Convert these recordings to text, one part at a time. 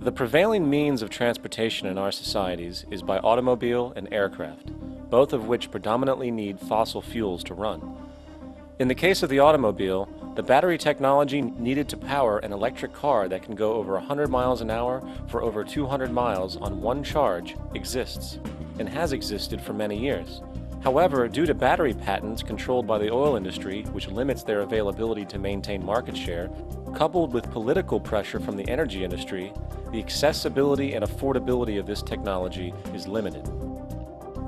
The prevailing means of transportation in our societies is by automobile and aircraft, both of which predominantly need fossil fuels to run. In the case of the automobile, the battery technology needed to power an electric car that can go over 100 miles an hour for over 200 miles on one charge exists, and has existed for many years. However, due to battery patents controlled by the oil industry, which limits their availability to maintain market share, coupled with political pressure from the energy industry, the accessibility and affordability of this technology is limited.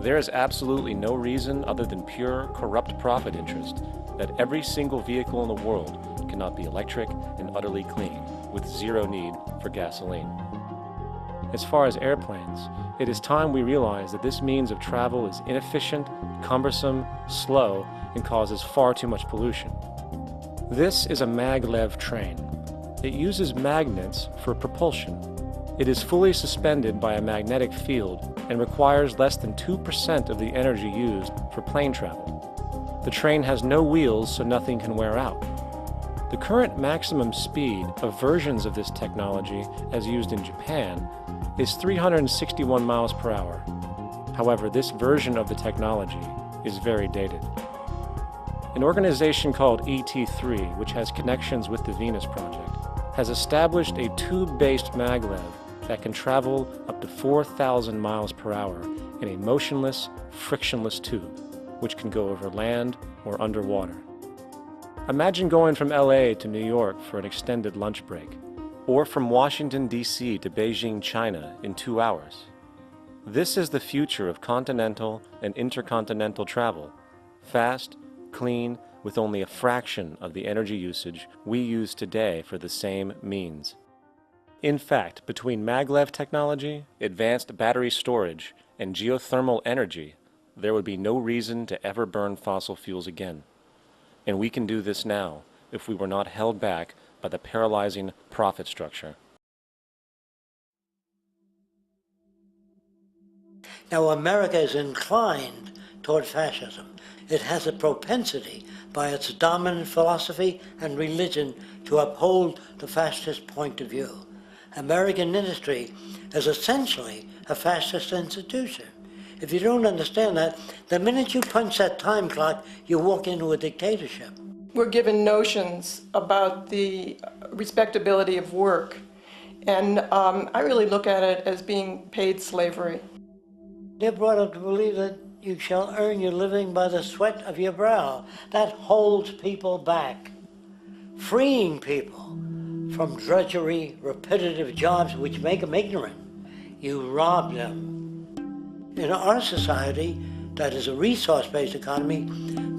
There is absolutely no reason other than pure, corrupt profit interest that every single vehicle in the world cannot be electric and utterly clean, with zero need for gasoline. As far as airplanes, it is time we realize that this means of travel is inefficient, cumbersome, slow, and causes far too much pollution. This is a maglev train. It uses magnets for propulsion. It is fully suspended by a magnetic field and requires less than 2% of the energy used for plane travel. The train has no wheels, so nothing can wear out. The current maximum speed of versions of this technology, as used in Japan, is 361 miles per hour. However, this version of the technology is very dated. An organization called ET3, which has connections with the Venus Project, has established a tube-based maglev that can travel up to 4,000 miles per hour in a motionless, frictionless tube, which can go over land or underwater. Imagine going from LA to New York for an extended lunch break, or from Washington, D.C. to Beijing, China in 2 hours. This is the future of continental and intercontinental travel, fast, clean, with only a fraction of the energy usage we use today for the same means. In fact, between maglev technology, advanced battery storage, and geothermal energy, there would be no reason to ever burn fossil fuels again. And we can do this now if we were not held back by the paralyzing profit structure. Now, America is inclined toward fascism. It has a propensity by its dominant philosophy and religion to uphold the fascist point of view. American industry is essentially a fascist institution. If you don't understand that, the minute you punch that time clock, you walk into a dictatorship. We're given notions about the respectability of work, and I really look at it as being paid slavery. They're brought up to believe that you shall earn your living by the sweat of your brow. That holds people back, freeing people from drudgery, repetitive jobs which make them ignorant. You rob them. In our society, that is a resource-based economy,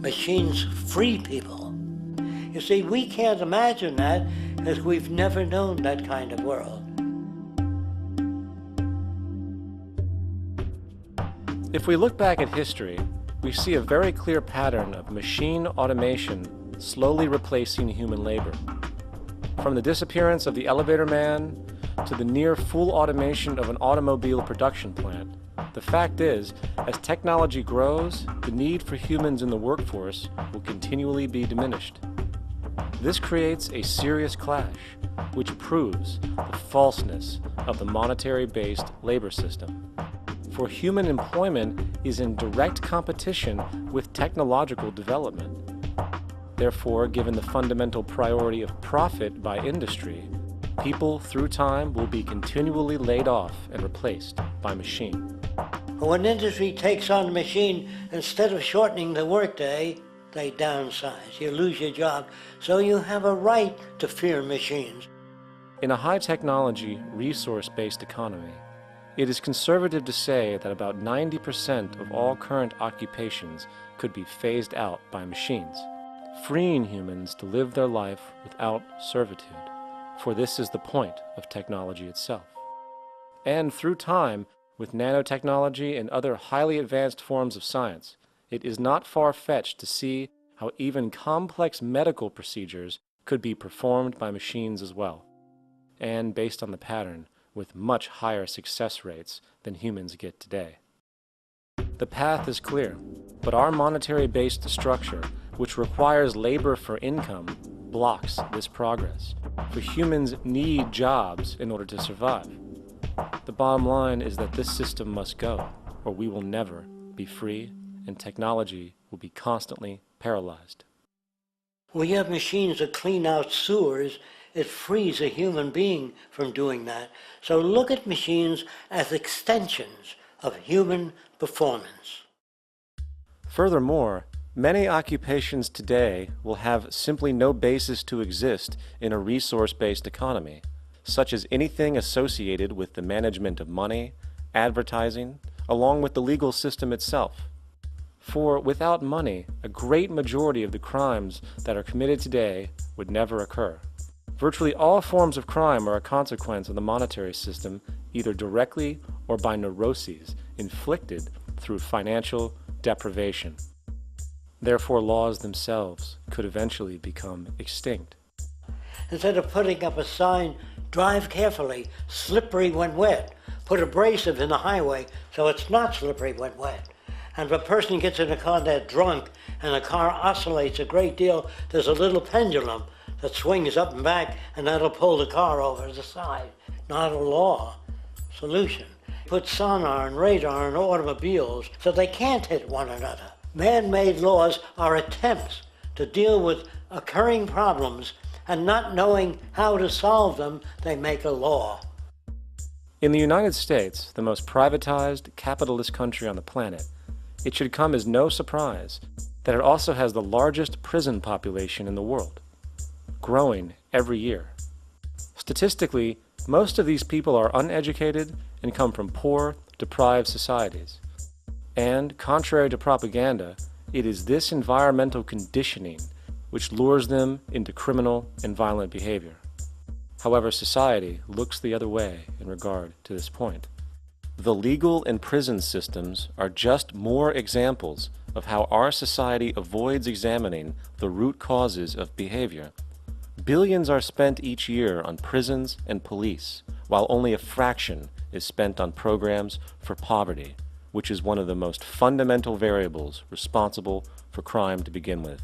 machines free people. You see, we can't imagine that because we've never known that kind of world. If we look back at history, we see a very clear pattern of machine automation slowly replacing human labor. From the disappearance of the elevator man to the near full automation of an automobile production plant, the fact is, as technology grows, the need for humans in the workforce will continually be diminished. This creates a serious clash, which proves the falseness of the monetary-based labor system. For human employment is in direct competition with technological development. Therefore, given the fundamental priority of profit by industry, people through time will be continually laid off and replaced by machine. When industry takes on the machine, instead of shortening the workday, they downsize. You lose your job, so you have a right to fear machines. In a high-technology, resource-based economy, it is conservative to say that about 90% of all current occupations could be phased out by machines, freeing humans to live their life without servitude, for this is the point of technology itself. And through time, with nanotechnology and other highly advanced forms of science, it is not far-fetched to see how even complex medical procedures could be performed by machines as well, and based on the pattern, with much higher success rates than humans get today. The path is clear, but our monetary-based structure, which requires labor for income, blocks this progress. For humans need jobs in order to survive. The bottom line is that this system must go, or we will never be free, and technology will be constantly paralyzed. We have machines that clean out sewers. It frees a human being from doing that. So look at machines as extensions of human performance. Furthermore, many occupations today will have simply no basis to exist in a resource-based economy, such as anything associated with the management of money, advertising, along with the legal system itself. For without money, a great majority of the crimes that are committed today would never occur. Virtually all forms of crime are a consequence of the monetary system, either directly or by neuroses inflicted through financial deprivation. Therefore, laws themselves could eventually become extinct. Instead of putting up a sign, drive carefully, slippery when wet, put abrasive in the highway so it's not slippery when wet. And if a person gets in a car that's drunk and the car oscillates a great deal, there's a little pendulum that swings up and back, and that'll pull the car over to the side. Not a law solution. Put sonar and radar in automobiles so they can't hit one another. Man-made laws are attempts to deal with occurring problems, and not knowing how to solve them, they make a law. In the United States, the most privatized, capitalist country on the planet, it should come as no surprise that it also has the largest prison population in the world, growing every year. Statistically, most of these people are uneducated and come from poor, deprived societies. And, contrary to propaganda, it is this environmental conditioning which lures them into criminal and violent behavior. However, society looks the other way in regard to this point. The legal and prison systems are just more examples of how our society avoids examining the root causes of behavior. Billions are spent each year on prisons and police, while only a fraction is spent on programs for poverty, which is one of the most fundamental variables responsible for crime to begin with.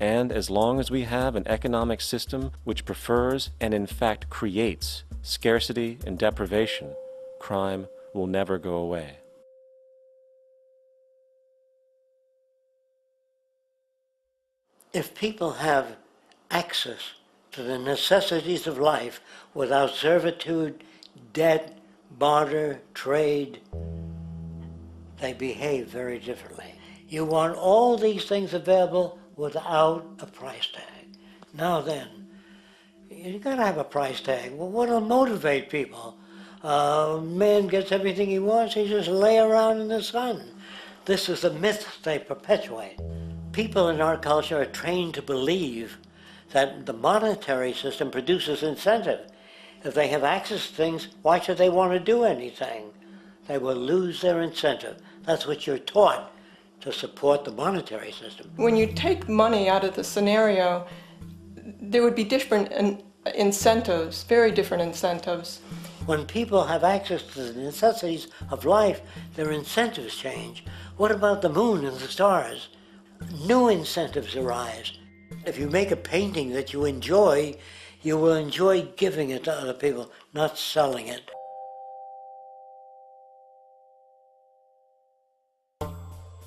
And as long as we have an economic system which prefers and in fact creates scarcity and deprivation, crime will never go away. If people have access to the necessities of life without servitude, debt, barter, trade, they behave very differently. You want all these things available without a price tag. Now then, you gotta have a price tag. Well, what'll motivate people? Man gets everything he wants, he just lay around in the sun. This is the myth they perpetuate. People in our culture are trained to believe that the monetary system produces incentive. If they have access to things, why should they want to do anything? They will lose their incentive. That's what you're taught to support the monetary system. When you take money out of the scenario, there would be different incentives, very different incentives. When people have access to the necessities of life, their incentives change. What about the moon and the stars? New incentives arise. If you make a painting that you will enjoy giving it to other people, not selling it.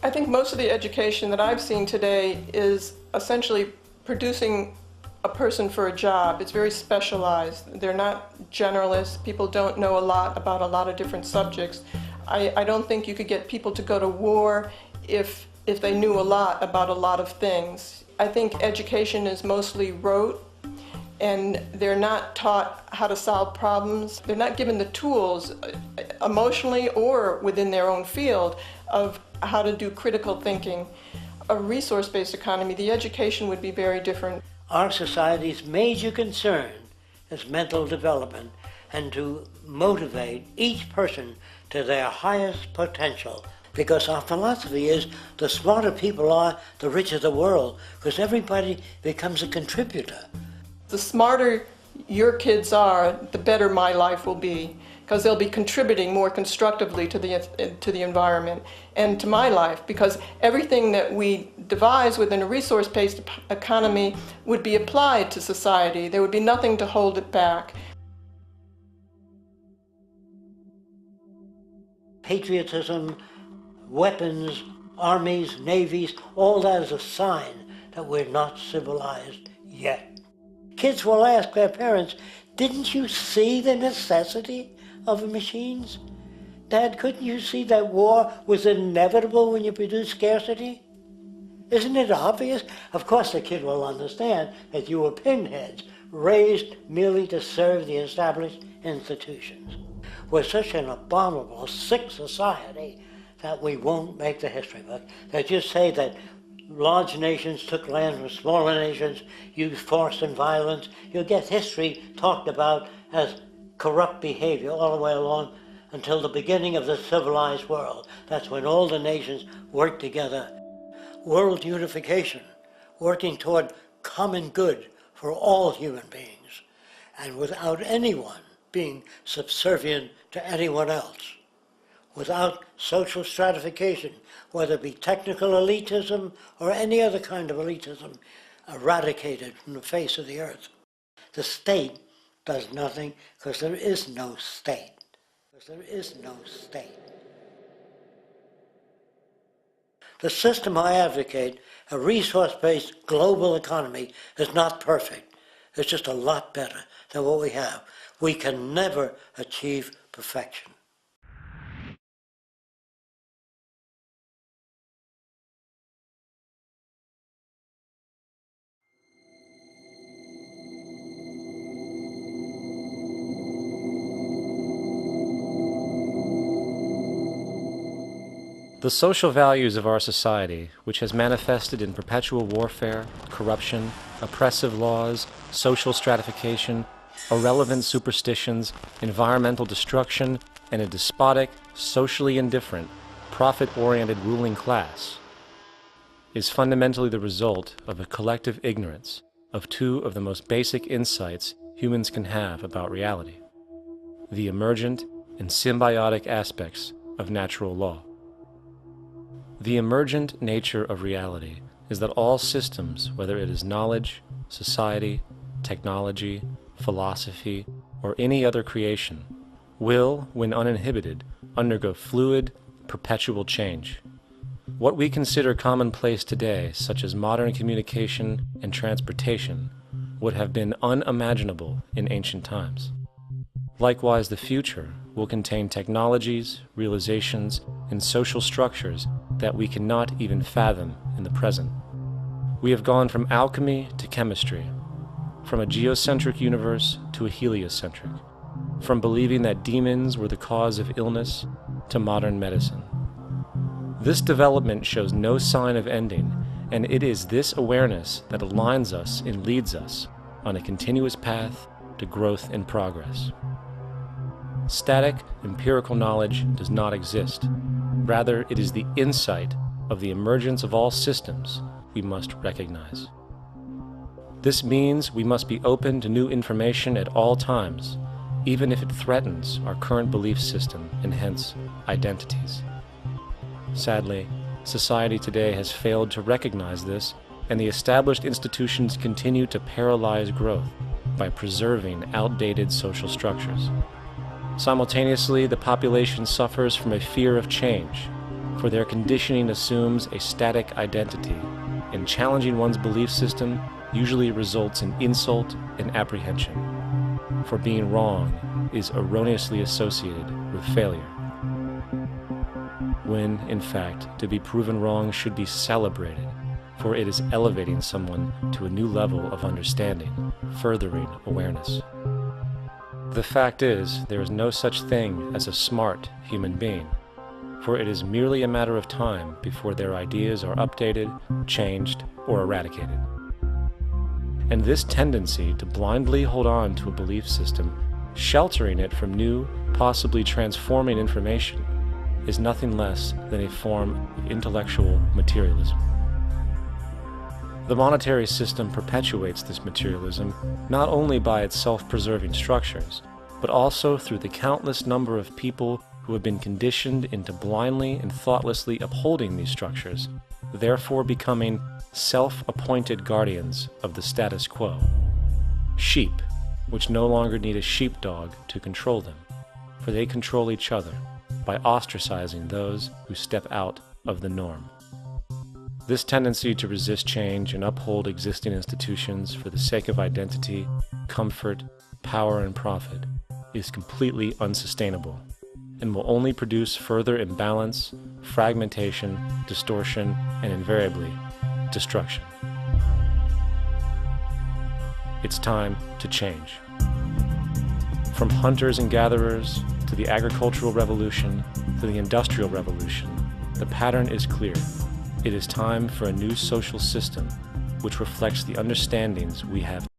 I think most of the education that I've seen today is essentially producing a person for a job. It's very specialized. They're not generalists. People don't know a lot about a lot of different subjects. I don't think you could get people to go to war if they knew a lot about a lot of things. I think education is mostly rote, and they're not taught how to solve problems. They're not given the tools emotionally or within their own field of how to do critical thinking. A resource-based economy, the education would be very different. Our society's major concern is mental development and to motivate each person to their highest potential. Because our philosophy is the smarter people are, the richer the world, because everybody becomes a contributor. The smarter your kids are, the better my life will be, because they'll be contributing more constructively to the environment and to my life, because everything that we devise within a resource-based economy would be applied to society. There would be nothing to hold it back. patriotism, weapons, armies, navies, all that is a sign that we're not civilized yet. Kids will ask their parents, didn't you see the necessity of the machines? Dad, couldn't you see that war was inevitable when you produce scarcity? Isn't it obvious? Of course the kid will understand that you were pinheads, raised merely to serve the established institutions. We're such an abominable, sick society that we won't make the history book. They just say that large nations took land from smaller nations, used force and violence. You'll get history talked about as corrupt behavior all the way along until the beginning of the civilized world. That's when all the nations work together. World unification, working toward common good for all human beings, and without anyone being subservient to anyone else, without social stratification, whether it be technical elitism or any other kind of elitism, eradicated from the face of the earth. The state does nothing because there is no state. There is no state. The system I advocate, a resource-based global economy, is not perfect. It's just a lot better than what we have. We can never achieve perfection. The social values of our society, which has manifested in perpetual warfare, corruption, oppressive laws, social stratification, irrelevant superstitions, environmental destruction, and a despotic, socially indifferent, profit-oriented ruling class, is fundamentally the result of a collective ignorance of two of the most basic insights humans can have about reality: the emergent and symbiotic aspects of natural law. The emergent nature of reality is that all systems, whether it is knowledge, society, technology, philosophy, or any other creation, will, when uninhibited, undergo fluid, perpetual change. What we consider commonplace today, such as modern communication and transportation, would have been unimaginable in ancient times. Likewise, the future will contain technologies, realizations, and social structures that we cannot even fathom in the present. We have gone from alchemy to chemistry, from a geocentric universe to a heliocentric, from believing that demons were the cause of illness to modern medicine. This development shows no sign of ending, and it is this awareness that aligns us and leads us on a continuous path to growth and progress. Static, empirical knowledge does not exist. Rather, it is the insight of the emergence of all systems we must recognize. This means we must be open to new information at all times, even if it threatens our current belief system and hence identities. Sadly, society today has failed to recognize this, and the established institutions continue to paralyze growth by preserving outdated social structures. Simultaneously, the population suffers from a fear of change, for their conditioning assumes a static identity, and challenging one's belief system usually results in insult and apprehension, for being wrong is erroneously associated with failure, when, in fact, to be proven wrong should be celebrated, for it is elevating someone to a new level of understanding, furthering awareness. The fact is, there is no such thing as a smart human being, for it is merely a matter of time before their ideas are updated, changed, or eradicated. And this tendency to blindly hold on to a belief system, sheltering it from new, possibly transforming information, is nothing less than a form of intellectual materialism. The monetary system perpetuates this materialism not only by its self-preserving structures, but also through the countless number of people who have been conditioned into blindly and thoughtlessly upholding these structures, therefore becoming self-appointed guardians of the status quo. Sheep, which no longer need a sheepdog to control them, for they control each other, by ostracizing those who step out of the norm. This tendency to resist change and uphold existing institutions for the sake of identity, comfort, power, and profit is completely unsustainable and will only produce further imbalance, fragmentation, distortion, and invariably, destruction. It's time to change. From hunters and gatherers to the agricultural revolution to the industrial revolution, the pattern is clear. It is time for a new social system which reflects the understandings we have